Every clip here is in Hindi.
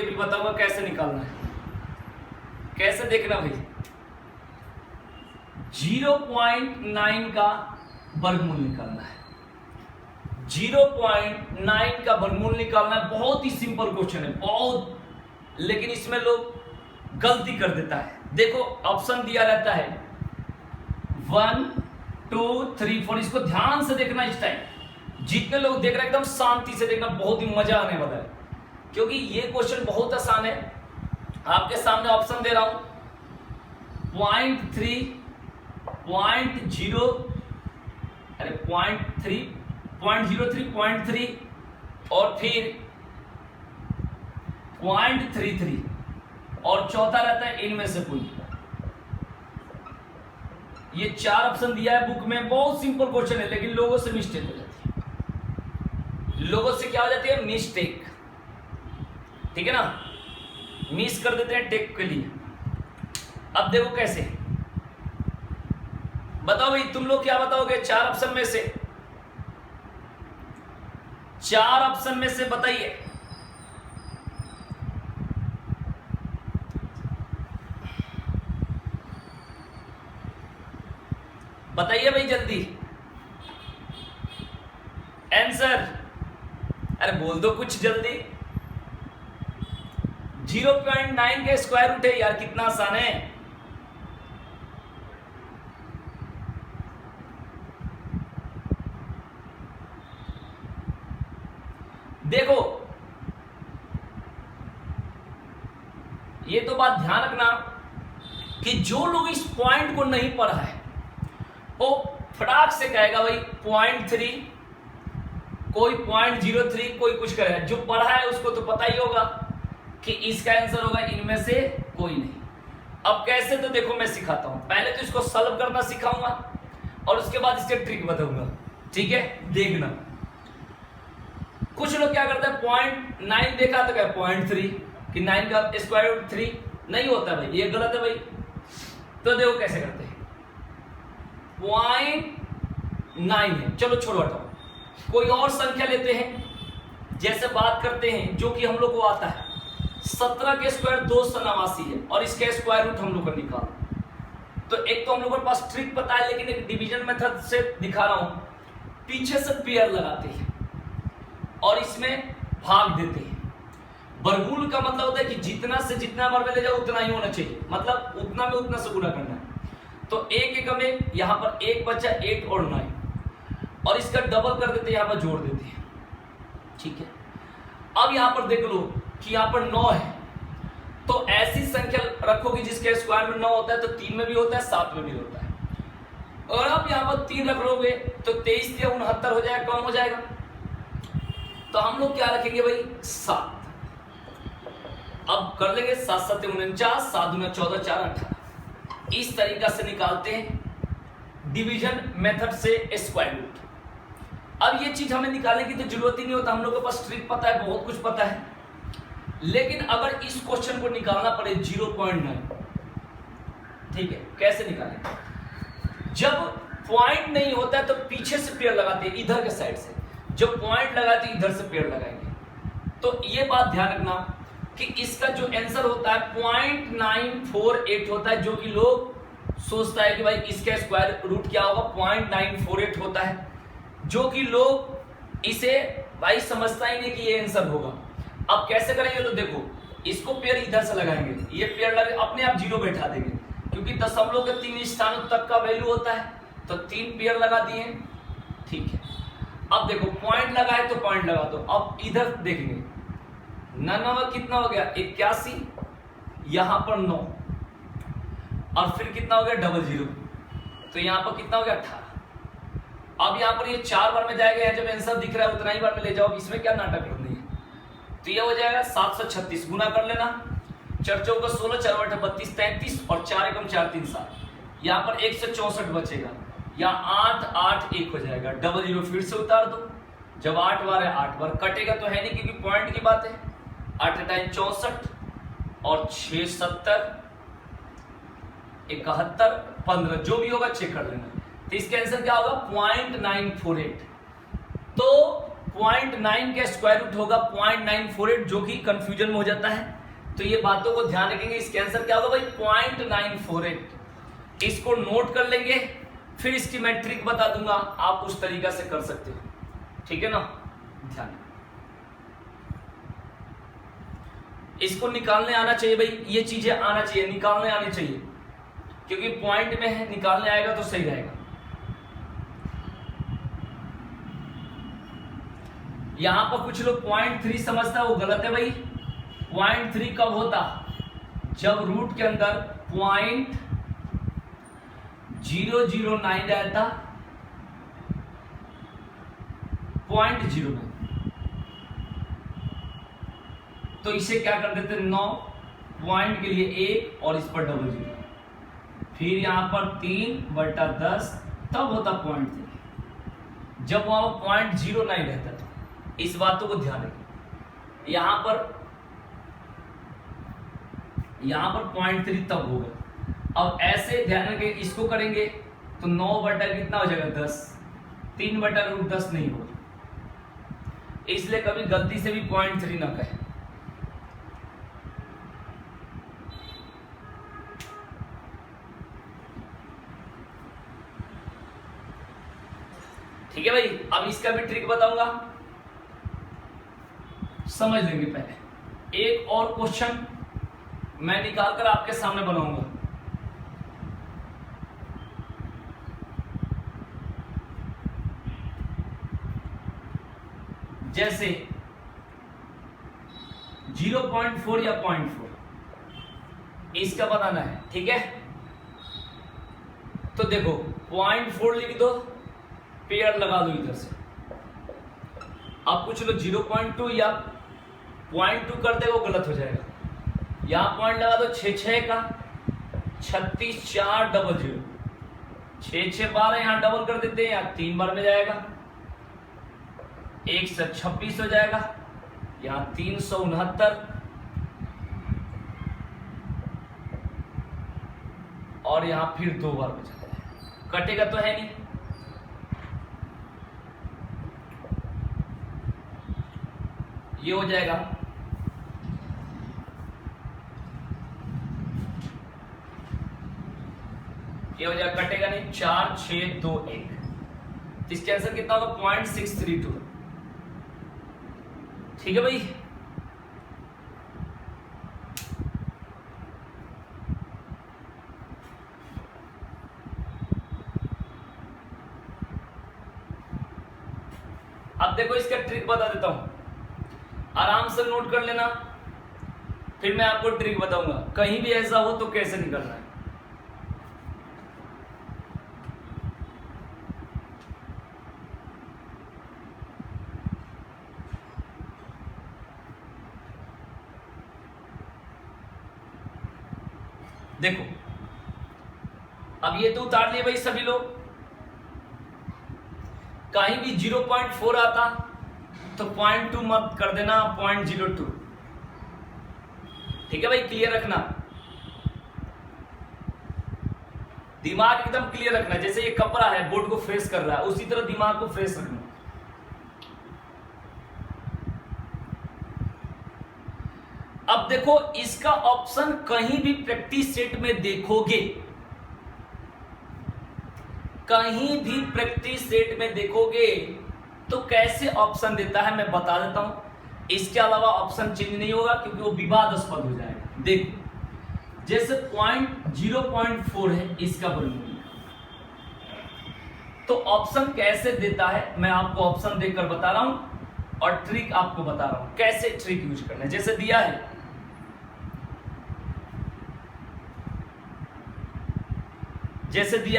भी बताऊंगा कैसे निकालना है। कैसे देखना भाई, 0.9 का वर्गमूल निकालना है। 0.9 का वर्गमूल निकालना है। बहुत ही सिंपल क्वेश्चन है, बहुत, लेकिन इसमें लोग गलती कर देता है। देखो ऑप्शन दिया रहता है 1 2 3 4। इसको ध्यान से देखना इस टाइम। जितने लोग देख रहे हैं एकदम शांति से देखना, बहुत ही मजा आने वाला है, क्योंकि ये क्वेश्चन बहुत आसान है। आपके सामने ऑप्शन दे रहा हूं 0.3 0.0 अरे 0.3 0.03 0.3 और फिर 0.33 और चौथा रहता है इनमें से कोई। ये 4 ऑप्शन दिया है बुक में। बहुत सिंपल क्वेश्चन है, लेकिन लोगों से मिस्टेक हो जाती है। लोगों से क्या हो जाती है? मिस्टेक। ठीक है ना, मिस कर देते हैं टेक के लिए। अब देखो कैसे, बताओ भाई तुम लोग क्या बताओगे 4 ऑप्शन में से? 4 ऑप्शन में से बताइए। बताइए भाई जल्दी आंसर। अरे बोल दो कुछ जल्दी। 0.9 के स्क्वायर रूट है यार, कितना आसान है। देखो ये तो बात ध्यान रखना कि जो लोग इस पॉइंट को नहीं पढ़ा है वो फटाक से कहेगा भाई 0.3, कोई 0.03, कोई कुछ करेगा। जो पढ़ा है उसको तो पता ही होगा कि इसका आंसर होगा इनमें से कोई नहीं। अब कैसे, तो देखो मैं सिखाता हूं। पहले तो इसको सॉल्व करना सिखाऊंगा और उसके बाद इसके ट्रिक बताऊंगा। ठीक है, देखना। कुछ लोग क्या करते हैं 0.9 देखा तो क्या 0.3 कि 9 का स्क्वायर रूट 3 नहीं होता भाई, ये गलत है भाई। तो देखो कैसे करते हैं। 0.9 है, चलो छोड़ो हटाओ। कोई और संख्या लेते हैं, जैसे बात करते हैं जो कि हम लोग को आता है 17 के स्क्वायर 289 है और इसके स्क्वायर रूट हम लोग को निकाल। तो एक तो हम लोगों के पास ट्रिक पता है, लेकिन एक डिवीजन मेथड से दिखा रहा हूं। पीछे से पेयर लगाते हैं और इसमें भाग देते हैं। वर्गमूल का मतलब होता है कि जितना से जितना बार में ले जाओ उतना ही होना चाहिए, मतलब उतना में उतना से गुणा करना है। तो एक एक में यहां पर 1 बचा 8 और 9 और इसका डबल कर देते हैं, यहां पर जोड़ देते हैं। ठीक है, अब यहां पर देख लो कि यहां पर 9 है, तो ऐसी संख्या रखोगे जिसके स्क्वायर में 9 होता है, तो 3 में भी होता है, 7 में भी होता है। और अब यहां पर 3 रख लोगे तो 23 या 69 हो जाएगा, कम हो जाएगा। तो हम लोग क्या रखेंगे भाई 7। अब कर लेंगे 7 7 49, 7 दूना 14, 4 18। इस तरीका से निकालते हैं डिवीजन मेथड से स्क्वायर रूट। अब ये चीज हमें निकालने की तो जरूरत ही नहीं होता, हम लोग के पास ट्रिक पता है, बहुत कुछ पता है। लेकिन अगर इस क्वेश्चन को निकालना पड़े 0.9, ठीक है, कैसे निकालें? जब पॉइंट नहीं होता है तो पीछे से पेड़ लगाते हैं, इधर के साइड से। जब पॉइंट लगाते इधर से पेड़ लगाएंगे। तो ये बात ध्यान रखना कि इसका जो आंसर होता है 0.948 होता है, जो कि लोग सोचता है कि भाई इसका स्क्वायर रूट क्या होगा, 0.948 होता है, जो कि लोग इसे भाई समझता ही नहीं कि ये आंसर होगा। अब कैसे करेंगे? तो देखो इसको पेड़ इधर से लगाएंगे, ये पेड़ लगे अपने आप 0 बैठा देंगे, क्योंकि दशमलव के 3 स्थानों तक का वैल्यू होता है। तो 3 पेड़ लगा दिए, ठीक है। अब देखो पॉइंट लगा है तो पॉइंट लगा दो। अब इधर देखेंगे 9 कितना हो गया 81, यहां पर 9 और फिर कितना हो गया 00, तो यहां पर कितना हो गया 18। अब यहां पर ये 4 बार में जाएगा, जब आंसर दिख रहा है उतना ही बार में ले जाओ, इसमें क्या नाटक करनी है। तो ये हो जाएगा 736, गुना कर लेना। 4 चौका 16, 4 8 32, 33 और 4 एकम 4 3 7। यहां पर 164 बचेगा, या 8 8 1 हो जाएगा। 00 फिर से उतार दो, जब 8 बार है 8 बार कटेगा तो है नहीं, क्योंकि पॉइंट की बात है। 8 टाइम 64 और 6 70 71 15, जो भी होगा चेक कर लेना। तो इसका आंसर क्या होगा 0.948। तो 0.9 का स्क्वायर रूट होगा 0.948, जो कि कंफ्यूजन में हो जाता है। तो ये बातों को ध्यान रखेंगे। इसका आंसर क्या होगा भाई 0.948। इसको नोट कर लेंगे, फिर इसकी मैं ट्रिक बता दूंगा, आप उस तरीका से कर सकते हो, ठीक है ना। ध्यान, इसको निकालने आना चाहिए भाई, ये चीजें आना चाहिए, निकालने आनी चाहिए, क्योंकि पॉइंट में है, निकालने आएगा तो सही रहेगा। यहां पर कुछ लोग 0.3 समझता है, वो गलत है भाई। 0.3 कब होता? जब रूट के अंदर 0.009 रहता, 0.09, तो इसे क्या कर देते 9 पॉइंट के लिए 1 और इस पर डबल 0, फिर यहां पर 3/10, तब होता 0.3, जब वहां 0.09 रहता था। इस बातों को ध्यान रखें। यहां पर 0.3 तब होगा। अब ऐसे ध्यान रखें, इसको करेंगे तो 9 बटा कितना हो जाएगा 10, 3/√10 नहीं होगा, इसलिए कभी गलती से भी 0.3 ना कहें। ठीक है भाई। अब इसका भी ट्रिक बताऊंगा, समझ लेंगे। पहले एक और क्वेश्चन मैं निकाल कर आपके सामने बनाऊंगा। जैसे 0.4 या 0.4, इसका बताना है, ठीक है। तो देखो 0.4 लिख दो, पेयर लगा दो इधर से। अब कुछ लोग 0.2 या 0.2 कर दे, वो गलत हो जाएगा। यहां पॉइंट लगा दो 6 का 36 4 00, 6 6 12, यहां डबल कर देते हैं, यहां 3 बार में जाएगा, 126 हो जाएगा, यहां 369, और यहां फिर 2 बार में जाएगा। कटेगा तो है नहीं, ये हो जाएगा कटेगा नहीं, 4 6 2 1। इसके आंसर कितना होगा 0.632। ठीक है भाई। अब देखो इसका ट्रिक बता देता हूं, आराम से नोट कर लेना, फिर मैं आपको ट्रिक बताऊंगा। कहीं भी ऐसा हो तो कैसे निकलना है। देखो अब ये तो उतार लिए भाई सभी लोग। कहीं भी 0.4 आता तो 0.2 मत कर देना, 0.02। ठीक है भाई, क्लियर रखना, दिमाग एकदम क्लियर रखना। जैसे ये कपड़ा है, बोर्ड को फेस कर रहा है, उसी तरह दिमाग को फेस रखना। अब देखो इसका ऑप्शन कहीं भी प्रैक्टिस सेट में देखोगे, कहीं भी प्रैक्टिस सेट में देखोगे तो कैसे ऑप्शन देता है मैं बता देता हूं। इसके अलावा ऑप्शन चेंज नहीं होगा, क्योंकि वो विवादास्पद हो जाएगा। देखो जैसे 0.4 है इसका वर्गमूल, तो ऑप्शन कैसे देता है मैं आपको ऑप्शन देकर बता रहा हूं, और ट्रिक आपको बता रहा हूं कैसे ट्रिक यूज करना है। जैसे दिया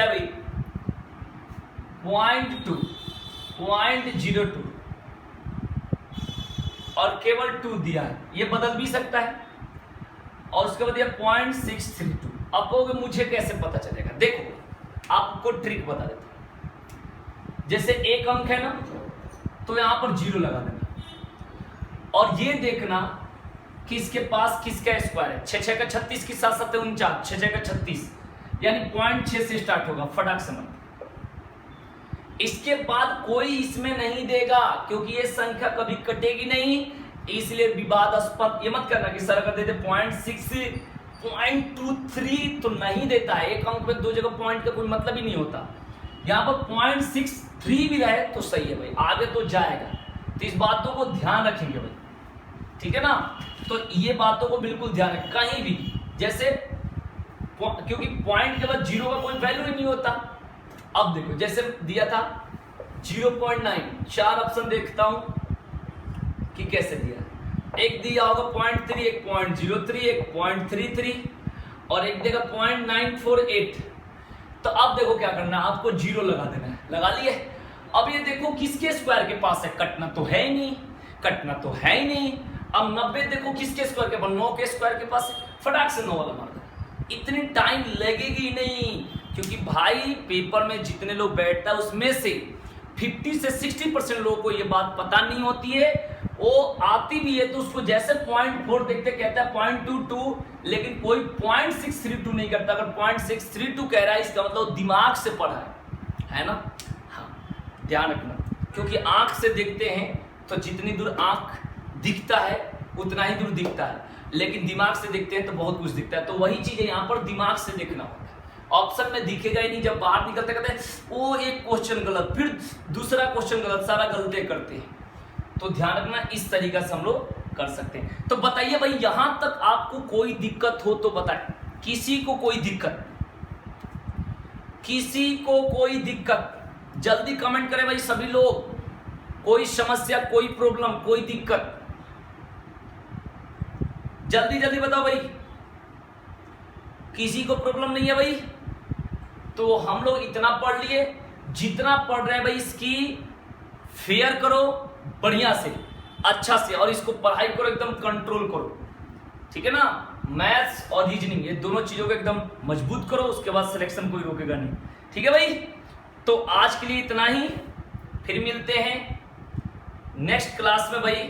है भाई 0.02 और केवल 2 दिया है, ये बदल भी सकता है। और उसके बाद दिया 0.632। अब कहोगे मुझे कैसे पता चलेगा? देखो आपको ट्रिक बता देता हूं। जैसे एक अंक है ना, तो यहां पर 0 लगा देना, और ये देखना कि इसके पास किसका स्क्वायर है। 6 6 का 36 की 7 7 49, 6 6 का 36, यानी 0.6 से स्टार्ट होगा, फटाक समझ। इसके बाद कोई इसमें नहीं देगा क्योंकि ये संख्या कभी कटेगी नहीं, इसलिए विवादास्पद ये मत करना कि सर अगर देते 0.6 0.23 तो नहीं देता है। एक अंक में दो जगह पॉइंट का कोई मतलब ही नहीं होता। यहाँ पर 0.63 भी रहे तो सही है भाई, आगे तो जाएगा। तो इस बातों को ध्यान रखेंगे भाई, ठीक है ना। तो ये बातों को बिल्कुल ध्यान रखें कहीं भी, जैसे क्योंकि पॉइंट के बाद जीरो का कोई वैल्यू ही नहीं होता। अब देखो जैसे दिया था 0.9, 4 ऑप्शन देखता हूं कि कैसे दिया। एक दिया होगा 0.3, एक 0.03, एक 0.33 और एक देगा 0.948। तो अब देखो क्या करना है, आपको जीरो लगा देना है। लगा लिए। अब ये देखो किसके स्क्वायर के पास है, कटना तो है ही नहीं, कटना तो है ही नहीं। अब 90 देखो किसके स्क्वायर के पास, 9 के स्क्वायर के पास, फटाक से 9 वाला मार दो। इतनी टाइम लगेगी नहीं, क्योंकि भाई पेपर में जितने लोग बैठता है उसमें से 50 से 60% लोगों को ये बात पता नहीं होती है। वो आती भी है तो उसको जैसे 0.4 देखते कहता है 0.22, लेकिन कोई 0.632 नहीं करता। अगर 0.632 कह रहा है इसका मतलब दिमाग से पढ़ा है ना। हाँ ध्यान रखना, क्योंकि आंख से देखते हैं तो जितनी दूर आंख दिखता है उतना ही दूर दिखता है, लेकिन दिमाग से देखते हैं तो बहुत कुछ दिखता है। तो वही चीज है यहाँ पर, दिमाग से देखना होता है। ऑप्शन में दिखेगा ही नहीं, जब बाहर निकलते कहते हैं वो एक क्वेश्चन गलत, फिर दूसरा क्वेश्चन गलत, सारा गलती करते हैं। तो ध्यान रखना, इस तरीका से हम लोग कर सकते हैं। तो बताइए भाई यहां तक आपको कोई दिक्कत हो तो बताएं। किसी को कोई दिक्कत, किसी को कोई दिक्कत, जल्दी कमेंट करें भाई सभी लोग। कोई समस्या, कोई प्रॉब्लम, कोई दिक्कत, जल्दी जल्दी बताओ भाई। किसी को प्रॉब्लम नहीं है भाई? तो हम लोग इतना पढ़ लिए, जितना पढ़ रहे हैं भाई इसकी फेयर करो बढ़िया से, अच्छा से, और इसको पढ़ाई करो एकदम कंट्रोल करो, ठीक है ना। मैथ्स और रीजनिंग ये दोनों चीजों को एकदम मजबूत करो, उसके बाद सिलेक्शन कोई रोकेगा नहीं, ठीक है भाई। तो आज के लिए इतना ही, फिर मिलते हैं नेक्स्ट क्लास में भाई।